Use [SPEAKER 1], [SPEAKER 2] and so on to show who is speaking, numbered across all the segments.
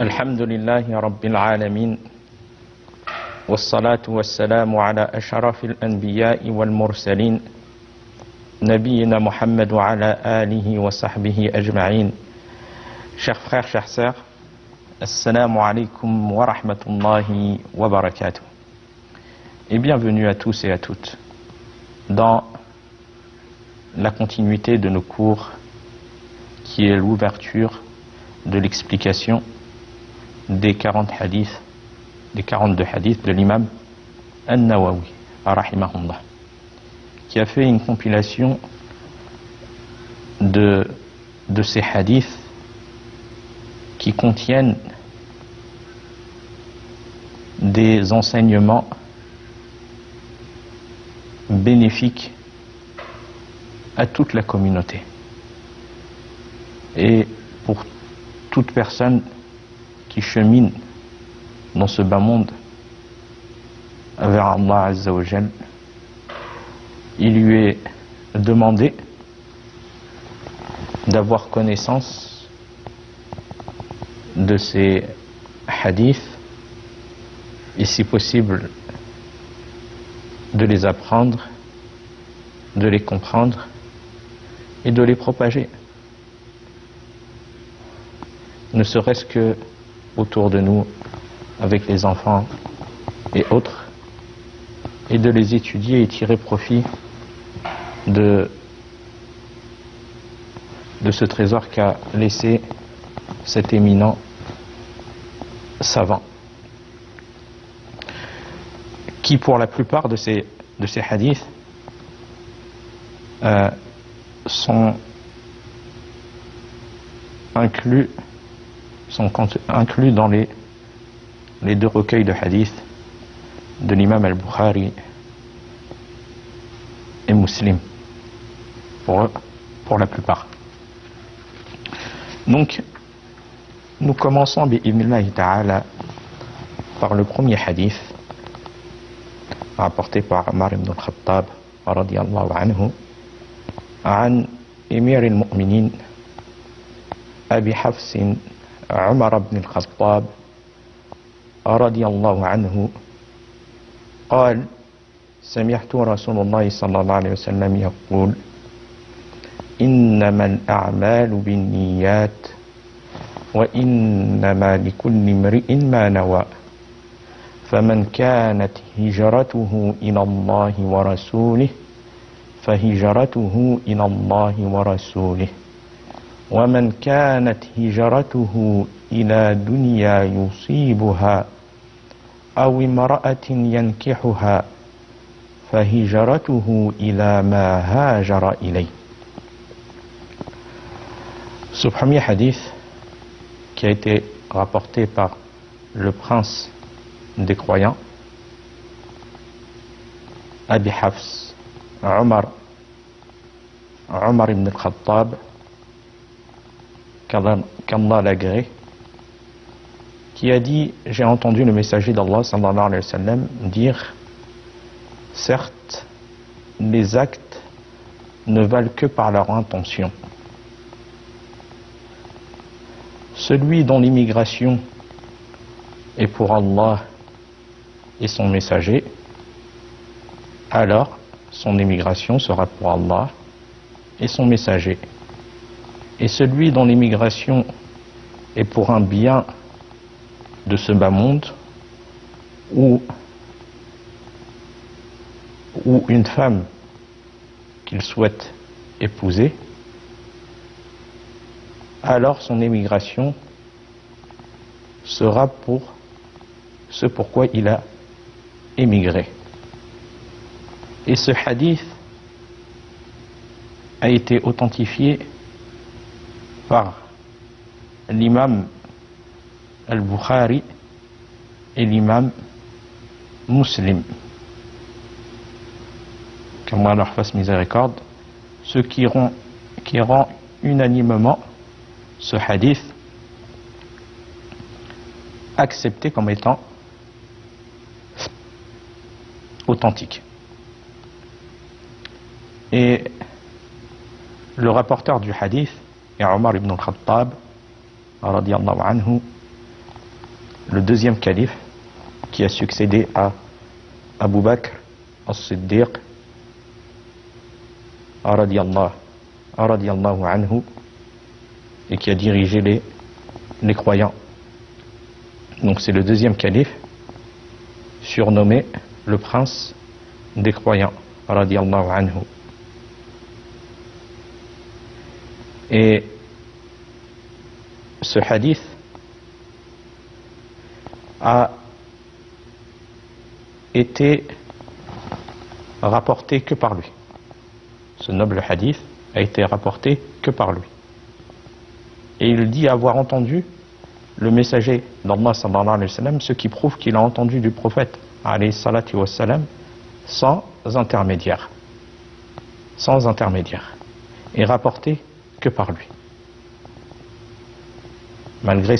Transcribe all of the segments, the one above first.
[SPEAKER 1] الحمد لله رب العالمين والصلاة والسلام على أشرف الأنبياء والمرسلين نبينا محمد وعلى آله وصحبه أجمعين. Chers frères, chères sœurs, Assalamu alaikum wa rahmatullahi wa barakatuh. Et bienvenue à tous et à toutes dans la continuité de nos cours qui est l'ouverture de l'explication des 40 hadiths, des 42 hadiths de l'imam An-Nawawi, rahimahullah, qui a fait une compilation de ces hadiths qui contiennent des enseignements bénéfiques à toute la communauté et pour toute personne qui chemine dans ce bas monde vers Allah Azza wa Jal. Il lui est demandé d'avoir connaissance de ces hadiths et si possible de les apprendre, de les comprendre et de les propager, ne serait-ce que autour de nous, avec les enfants et autres, et de les étudier et tirer profit de ce trésor qu'a laissé cet éminent savant, qui pour la plupart de ces hadiths sont inclus dans les deux recueils de hadiths de l'imam al-Bukhari et Muslim, pour la plupart. Donc, nous commençons bi'idhnillahi ta'ala par le premier hadith rapporté par Omar ibn al-Khattab radiyallahu anhu عن أمير المؤمنين أبي حفص عمر بن الخطاب رضي الله عنه قال سمعت رسول الله صلى الله عليه وسلم يقول إنما الأعمال بالنيات وإنما لكل امرئ ما نوى فمن كانت هجرته إلى الله ورسوله فهجرته إلى الله ورسوله ومن كانت هجرته إلى دنيا يصيبها أو امرأة ينكحها فهجرته إلى ما هاجر إليه. Ce premier hadith qui a été rapporté par le prince des croyants, Abi Hafs, Omar ibn al-Khattab, qu'Allah l'agrée, qui a dit: j'ai entendu le messager d'Allah sallallahu alayhi wa sallam dire: certes, les actes ne valent que par leur intention. Celui dont l'immigration est pour Allah et son messager, alors son immigration sera pour Allah et son messager. Et celui dont l'immigration est pour un bien de ce bas monde, ou une femme qu'il souhaite épouser, alors son émigration sera pour ce pourquoi il a émigré. Et ce hadith a été authentifié par l'imam al-Bukhari et l'imam Muslim, qu'Allah leur fasse miséricorde, ce qui rend unanimement ce hadith accepté comme étant authentique. Et Le rapporteur du hadith est Omar ibn al-Khattab, radiyallahu anhu, le deuxième calife qui a succédé à Abu Bakr as-Siddiq, radiyallahu anhu, et qui a dirigé les croyants. Donc c'est le deuxième calife, surnommé le prince des croyants, radiyallahu anhu. Et ce hadith a été rapporté que par lui. Ce noble hadith a été rapporté que par lui. Et il dit avoir entendu le messager d'Allah sallallahu alayhi wa sallam, ce qui prouve qu'il a entendu du prophète alayhi salatu wa sallam sans intermédiaire. Sans intermédiaire. Et rapporté que par lui. Malgré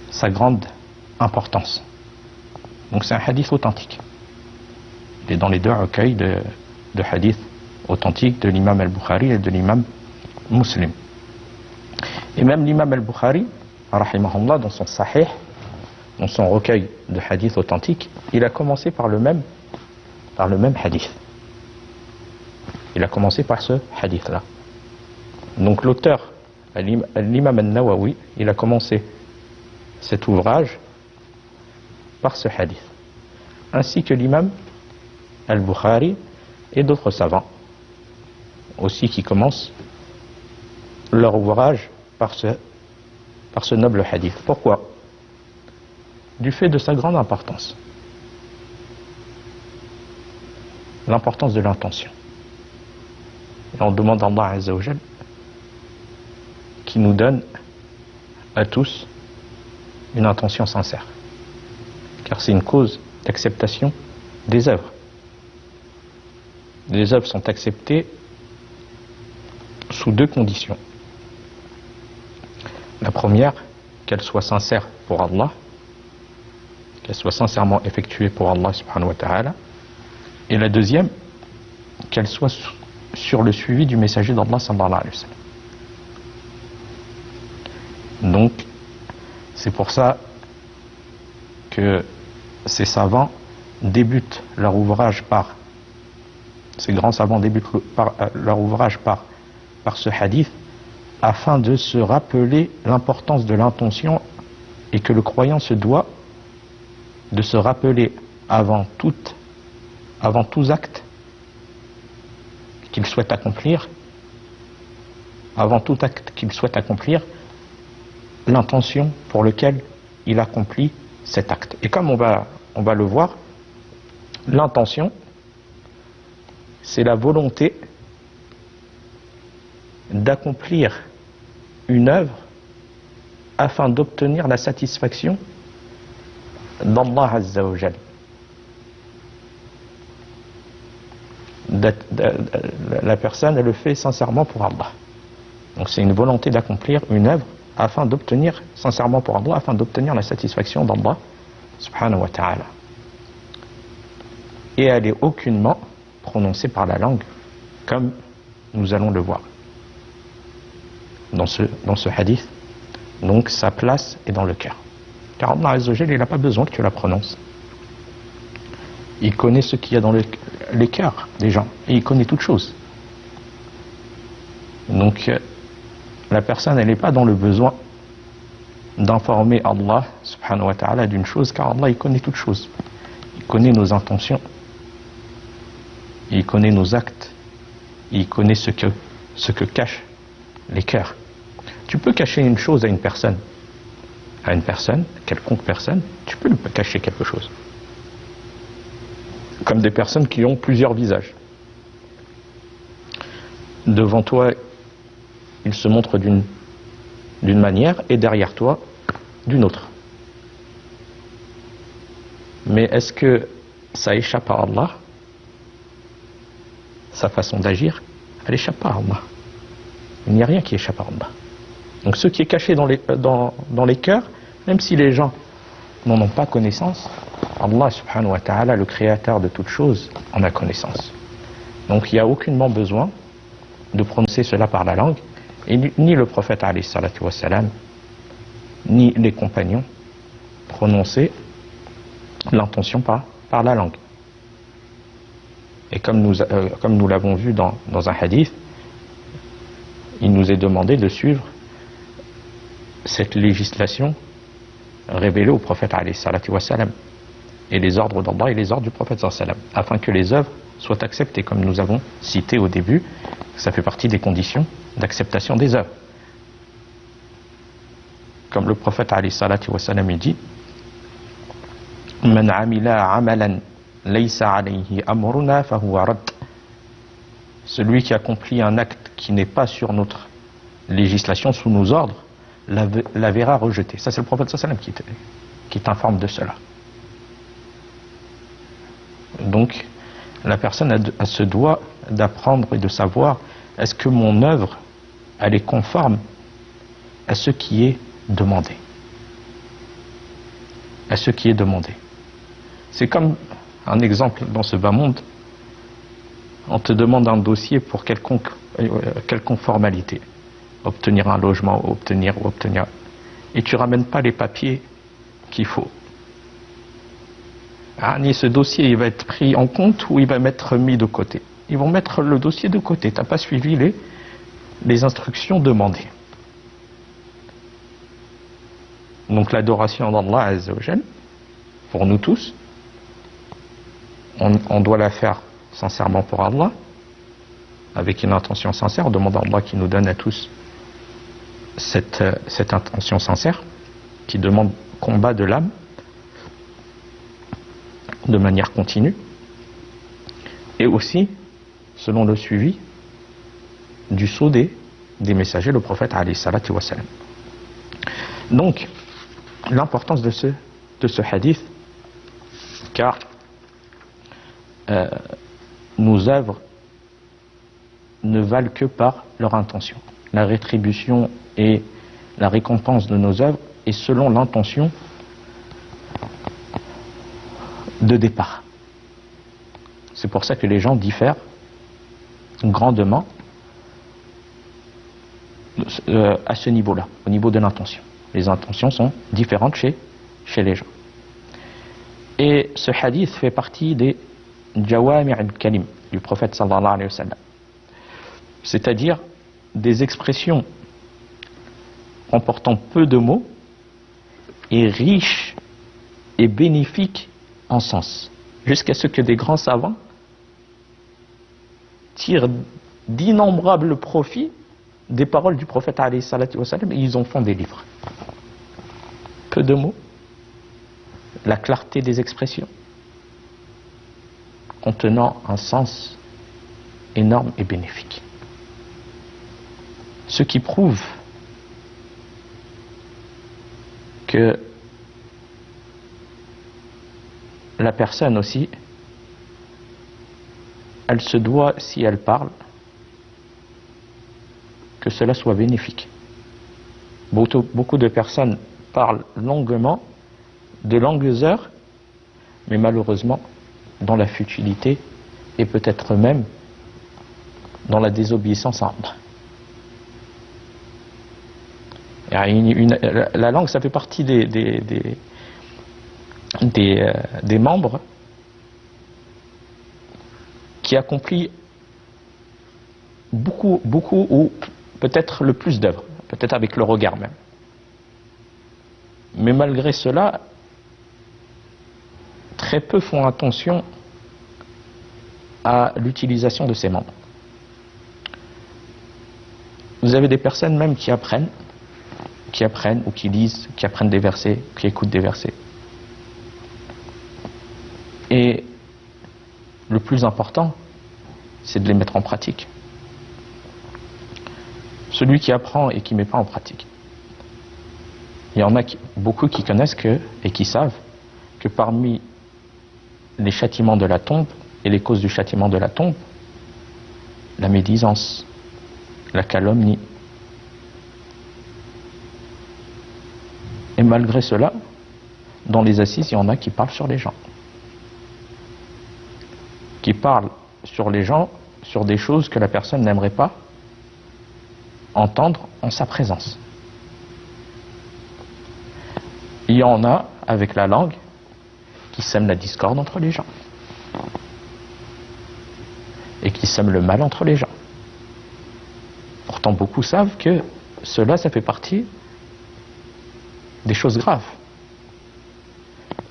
[SPEAKER 1] sa grande importance. Donc c'est un hadith authentique. Il est dans les deux recueils de hadiths authentiques de l'imam al-Bukhari et de l'imam Muslim. Et même l'imam al-Bukhari, rahimahullah, dans son sahih, dans son recueil de hadiths authentiques, il a commencé par le même hadith. Il a commencé par ce hadith-là. Donc l'auteur, l'imam al-Nawawi, il a commencé cet ouvrage par ce hadith. Ainsi que l'imam al-Bukhari et d'autres savants aussi qui commencent leur ouvrage par ce noble hadith. Pourquoi? Du fait de sa grande importance. L'importance de l'intention. Et on demande à Allah Azza wa Jal qui nous donne à tous une intention sincère. Car c'est une cause d'acceptation des œuvres. Les œuvres sont acceptées sous deux conditions. La première, qu'elles soient sincères pour Allah, qu'elles soient sincèrement effectuées pour Allah subhanahu wa ta'ala. Et la deuxième, qu'elles soient sur le suivi du messager d'Allah sallallahu alayhi wa sallam. Donc, c'est pour ça que ces savants débutent leur ouvrage ces grands savants débutent leur ouvrage par ce hadith, afin de se rappeler l'importance de l'intention et que le croyant se doit de se rappeler avant tous actes qu'il souhaite accomplir, l'intention pour laquelle il accomplit cet acte. Et comme on va le voir, l'intention, c'est la volonté d'accomplir une œuvre afin d'obtenir la satisfaction d'Allah Azza wa Jal. La personne, elle le fait sincèrement pour Allah. Donc c'est une volonté d'accomplir une œuvre afin d'obtenir, sincèrement pour Allah, afin d'obtenir la satisfaction d'Allah subhanahu wa ta'ala. Et elle est aucunement prononcée par la langue, comme nous allons le voir dans ce hadith. Donc sa place est dans le cœur. Car Allah Azza wa Jal, il n'a pas besoin que tu la prononces. Il connaît ce qu'il y a dans les cœurs des gens, et il connaît toutes choses. Donc la personne, elle n'est pas dans le besoin d'informer Allah subhanahu wa ta'ala d'une chose, car Allah, il connaît toutes choses. Il connaît nos intentions, il connaît nos actes, il connaît ce que cachent les cœurs. Tu peux cacher une chose à une personne, quelconque personne, tu peux lui cacher quelque chose. Comme des personnes qui ont plusieurs visages. Devant toi, ils se montrent d'une manière et derrière toi, d'une autre. Mais est-ce que ça échappe à Allah? Sa façon d'agir, elle échappe pas à Allah. Il n'y a rien qui échappe à Allah. Donc ce qui est caché dans les cœurs, même si les gens n'en ont pas connaissance, Allah subhanahu wa ta'ala, le créateur de toutes choses, en a connaissance. Donc il n'y a aucunement besoin de prononcer cela par la langue, et ni le prophète alayhi salatu wassalam, ni les compagnons prononçaient l'intention par la langue. Et comme nous l'avons vu dans un hadith, il nous est demandé de suivre cette législation révélée au prophète alayhi salatu wassalam, et les ordres d'Allah et les ordres du prophète sallallahu alayhi wa sallam, afin que les œuvres soient acceptées, comme nous avons cité au début. Ça fait partie des conditions d'acceptation des œuvres. Comme le prophète alayhi salatu wassalam dit: Man amila amalan laysa alayhi amruna fahuwa rad. Celui qui accomplit un acte qui n'est pas sur notre législation, sous nos ordres, la verra rejetée. Ça, c'est le prophète sallallahu alayhi wa sallam qui t'informe de cela. Donc, la personne se doit d'apprendre et de savoir, est-ce que mon œuvre, elle est conforme à ce qui est demandé. À ce qui est demandé. C'est comme un exemple dans ce bas monde. On te demande un dossier pour quelconque formalité. Obtenir un logement, obtenir. Et tu ramènes pas les papiers qu'il faut. Et ce dossier, il va être pris en compte ou il va être mis de côté. Ils vont mettre le dossier de côté. Tu n'as pas suivi les instructions demandées. Donc l'adoration d'Allah Azza wa Jal, pour nous tous, on doit la faire sincèrement pour Allah, avec une intention sincère. On demande à Allah qui nous donne à tous cette intention sincère, qui demande combat de l'âme, de manière continue, et aussi selon le suivi du sceau des messagers, le prophète alayhi salatu wassalam. Donc l'importance de ce hadith, car nos œuvres ne valent que par leur intention. La rétribution et la récompense de nos œuvres est selon l'intention de départ. C'est pour ça que les gens diffèrent grandement à ce niveau-là, au niveau de l'intention. Les intentions sont différentes chez les gens. Et ce hadith fait partie des Jawami' al-Kalim du prophète sallallahu alayhi wa sallam. C'est-à-dire des expressions comportant peu de mots et riches et bénéfiques en sens, jusqu'à ce que des grands savants tirent d'innombrables profits des paroles du prophète alayhi salatu wa sallam, et ils en font des livres. Peu de mots, la clarté des expressions, contenant un sens énorme et bénéfique. Ce qui prouve que la personne aussi, elle se doit, si elle parle, que cela soit bénéfique. Beaucoup de personnes parlent longuement, de longues heures, mais malheureusement dans la futilité et peut-être même dans la désobéissance à Allah. La langue, ça fait partie des membres qui accomplit beaucoup ou peut-être le plus d'œuvres, peut-être avec le regard même. Mais malgré cela, très peu font attention à l'utilisation de ces membres. Vous avez des personnes même qui apprennent ou qui lisent, qui apprennent des versets, qui écoutent des versets. Et le plus important, c'est de les mettre en pratique. Celui qui apprend et qui ne met pas en pratique. Il y en a beaucoup qui connaissent et qui savent que parmi les châtiments de la tombe et les causes du châtiment de la tombe, la médisance, la calomnie. Et malgré cela, dans les assises, il y en a qui parlent sur les gens. Qui parlent sur les gens, sur des choses que la personne n'aimerait pas entendre en sa présence. Il y en a avec la langue qui sèment la discorde entre les gens et qui sèment le mal entre les gens. Pourtant, beaucoup savent que cela, ça fait partie des choses graves.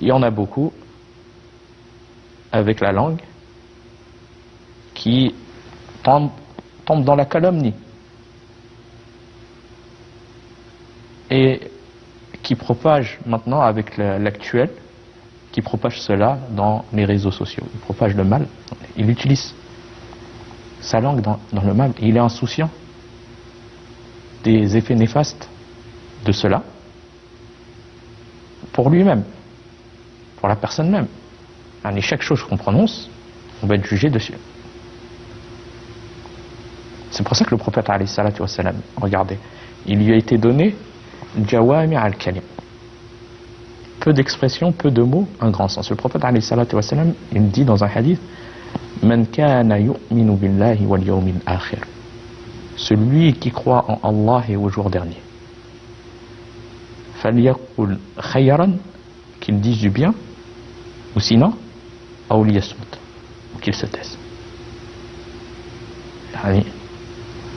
[SPEAKER 1] Il y en a beaucoup avec la langue qui tombent dans la calomnie et qui propagent maintenant avec l'actuel, qui propage cela dans les réseaux sociaux. Il propage le mal, il utilise sa langue dans le mal, il est insouciant des effets néfastes de cela pour lui-même, pour la personne même. Et chaque chose qu'on prononce, on va être jugé dessus. C'est pour ça que le prophète alayhi salatu wassalam, regardez, il lui a été donné jawami' al-kalim, peu d'expressions, peu de mots, un grand sens. Le prophète alayhi salatu wassalam, il dit dans un hadith, man kana yu'minu billahi wal yawmil akhir, celui qui croit en Allah et au jour dernier, falyaqul khayran, qu'il dise du bien, ou sinon aw liyasmut, ou qu'il se taise.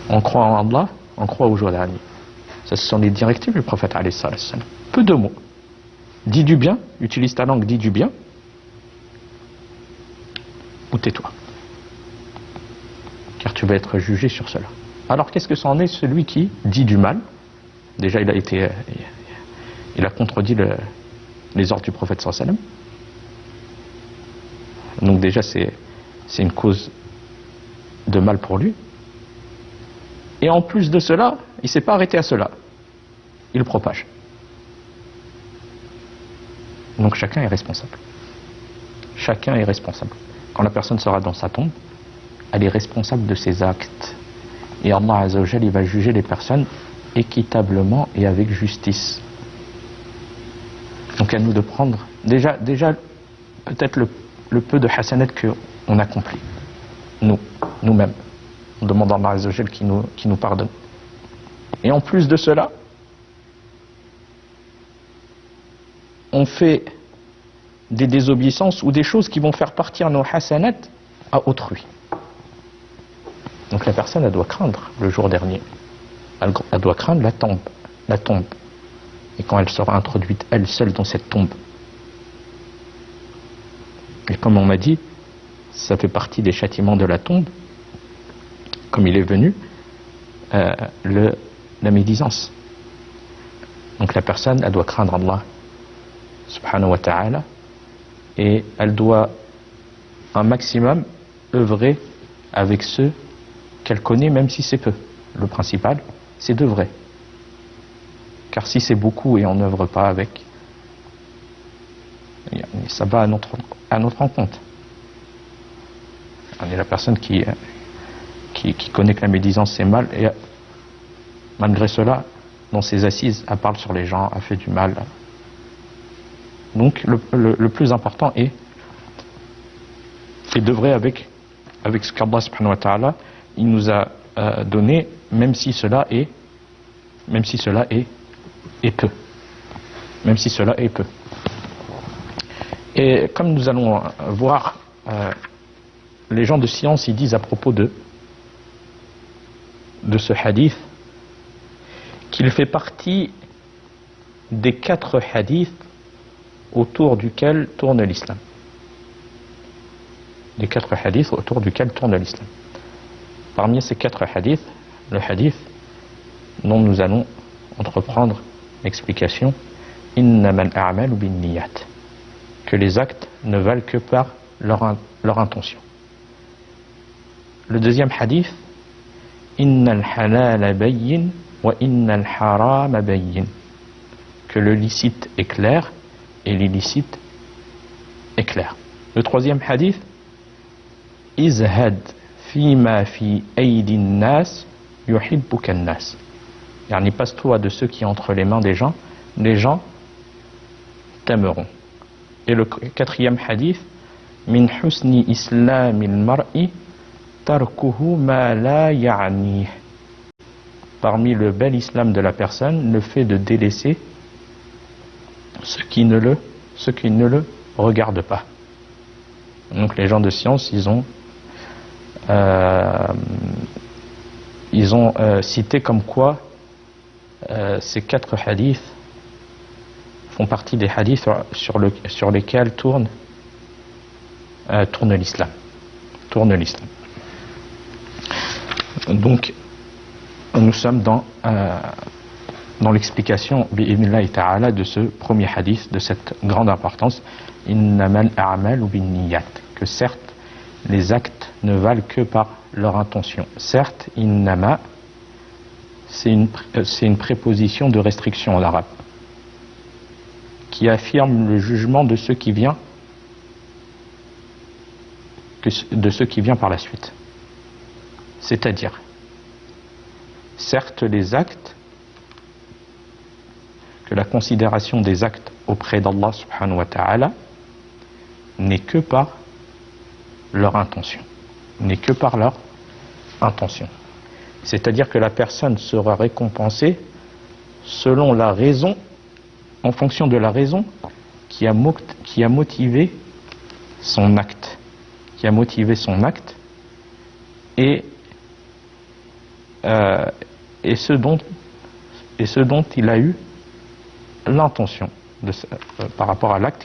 [SPEAKER 1] On croit en Allah, on croit au jour dernier. Ça, ce sont les directives du prophète alayhi salam. Peu de mots. Dis du bien, utilise ta langue, dis du bien, ou tais-toi. Car tu vas être jugé sur cela. Alors qu'est-ce que c'en est celui qui dit du mal? Déjà, il a contredit les ordres du prophète sallallahu alayhi wa sallam. Donc déjà, c'est une cause de mal pour lui. Et en plus de cela, il ne s'est pas arrêté à cela. Il le propage. Donc chacun est responsable. Chacun est responsable. Quand la personne sera dans sa tombe, elle est responsable de ses actes. Et Allah Azza wa Jalla, il va juger les personnes équitablement et avec justice. Donc à nous de prendre déjà peut-être le peu de hasanat qu'on accomplit. Nous-mêmes. On demande à Allah Azza wa Jalla qui nous pardonne. Et en plus de cela, on fait des désobéissances ou des choses qui vont faire partir nos hasanat à autrui. Donc la personne, elle doit craindre le jour dernier. Elle doit craindre la tombe. Et quand elle sera introduite, elle seule, dans cette tombe. Et comme on m'a dit, ça fait partie des châtiments de la tombe, comme il est venu, la médisance. Donc la personne, elle doit craindre Allah subhanahu wa ta'ala, et elle doit un maximum œuvrer avec ceux qu'elle connaît, même si c'est peu. Le principal, c'est d'œuvrer. Car si c'est beaucoup et on n'œuvre pas avec, ça va à notre rencontre. On est la personne qui connaît que la médisance c'est mal, et malgré cela, dans ses assises, elle parle sur les gens, elle fait du mal. Donc le plus important est d'œuvrer avec ce qu'Allah subhanahu wa ta'ala il nous a donné, même si cela est peu. Même si cela est peu. Et comme nous allons voir, les gens de science ils disent à propos de ce hadith qu'il fait partie des 4 hadiths autour duquel tourne l'islam. Les 4 hadiths autour duquel tourne l'islam. Parmi ces 4 hadiths, le hadith dont nous allons entreprendre l'explication, innamal a'malu binniyat, que les actes ne valent que par leur intention. Le deuxième hadith, innal halala bayyin wa innal harama bayyin, que le licite est clair et l'illicite est clair. Le troisième hadith, izhad fima fi aydin nas yuhibbuka nas, yani passe-toi de ceux qui entre les mains des gens, les gens t'aimeront. Et le quatrième hadith, min husni islamil mar'i tarkuhu ma la ya'nih, parmi le bel islam de la personne le fait de délaisser ce qui ne le regarde pas. Donc les gens de science, ils ont cité comme quoi ces 4 hadiths font partie des hadiths sur lesquels tourne l'islam. Donc nous sommes dans l'explication bi'idhnillahi ta'ala de ce premier hadith de cette grande importance, innamal a'malu binniyat, que certes les actes ne valent que par leur intention. Certes, innama, c'est une préposition de restriction en arabe qui affirme le jugement de ce qui vient par la suite. C'est-à-dire, certes les actes, que la considération des actes auprès d'Allah subhanahu wa ta'ala n'est que par leur intention. C'est-à-dire que la personne sera récompensée selon la raison, en fonction de la raison qui a motivé son acte. Et ce dont il a eu l'intention par rapport à l'acte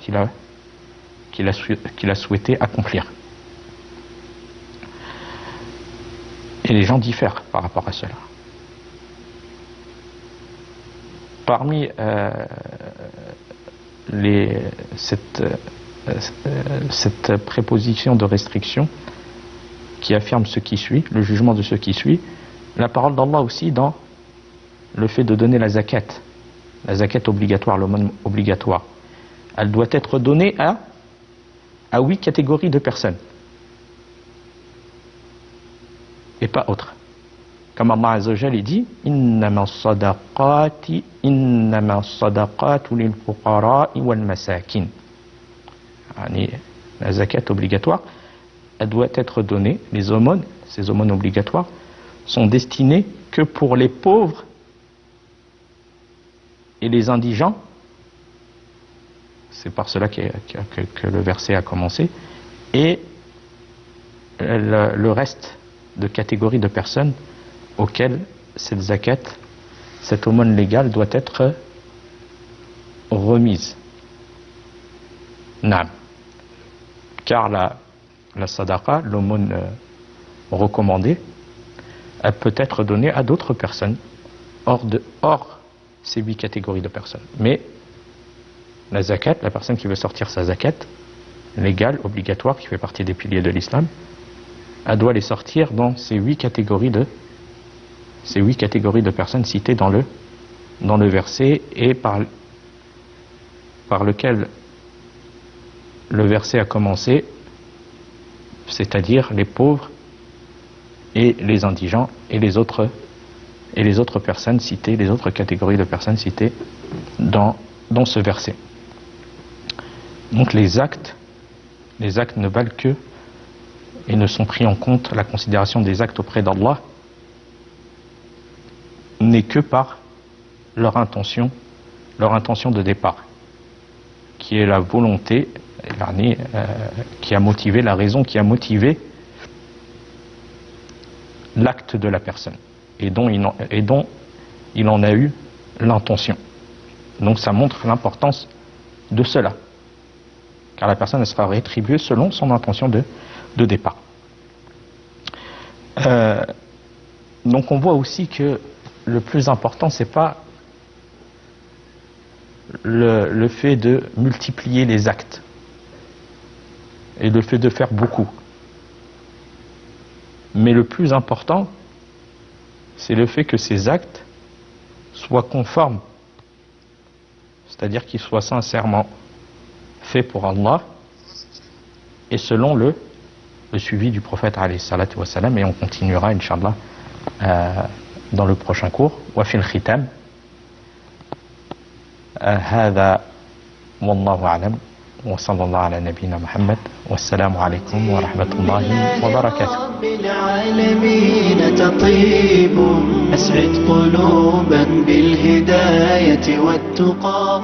[SPEAKER 1] qu'il a souhaité accomplir. Et les gens diffèrent par rapport à cela. Parmi cette préposition de restriction qui affirme ce qui suit, le jugement de ce qui suit, la parole d'Allah aussi dans le fait de donner la zakat obligatoire, l'aumône obligatoire. Elle doit être donnée à 8 catégories de personnes et pas autres. Comme Allah Azza wa Jalla dit, innama sadaqatu lil fuqara'i wal masakin. La zakat obligatoire, elle doit être donnée, ces aumônes obligatoires sont destinées que pour les pauvres et les indigents. C'est par cela que le verset a commencé. Et le reste de catégories de personnes auxquelles cette zakat, cette aumône légale doit être remise. Naam. Car la sadaqa, l'aumône recommandée, elle peut être donnée à d'autres personnes hors ces 8 catégories de personnes. Mais la zakat, la personne qui veut sortir sa zakat légale, obligatoire, qui fait partie des piliers de l'islam, elle doit les sortir dans ces 8 catégories de personnes citées dans le verset et par lequel le verset a commencé, c'est-à-dire les pauvres et les indigents et les autres personnes citées, les autres catégories de personnes citées dans ce verset. Donc les actes ne valent que et ne sont pris en compte, la considération des actes auprès d'Allah n'est que par leur intention de départ, qui est la volonté, qui a motivé, la raison qui a motivé l'acte de la personne et dont il en a eu l'intention. Donc ça montre l'importance de cela, car la personne sera rétribuée selon son intention de départ. Donc on voit aussi que le plus important, c'est pas le fait de multiplier les actes et le fait de faire beaucoup, mais le plus important, c'est le fait que ces actes soient conformes, c'est-à-dire qu'ils soient sincèrement faits pour Allah et selon le suivi du prophète alayhi salatu wa salam. Et on continuera Inch'Allah dans le prochain cours. Wa fil khitam هذا والله أعلم وصلى الله على نبينا محمد والسلام عليكم ورحمة الله وبركاته.
[SPEAKER 2] أسعد قلوبا بالهداية والتقى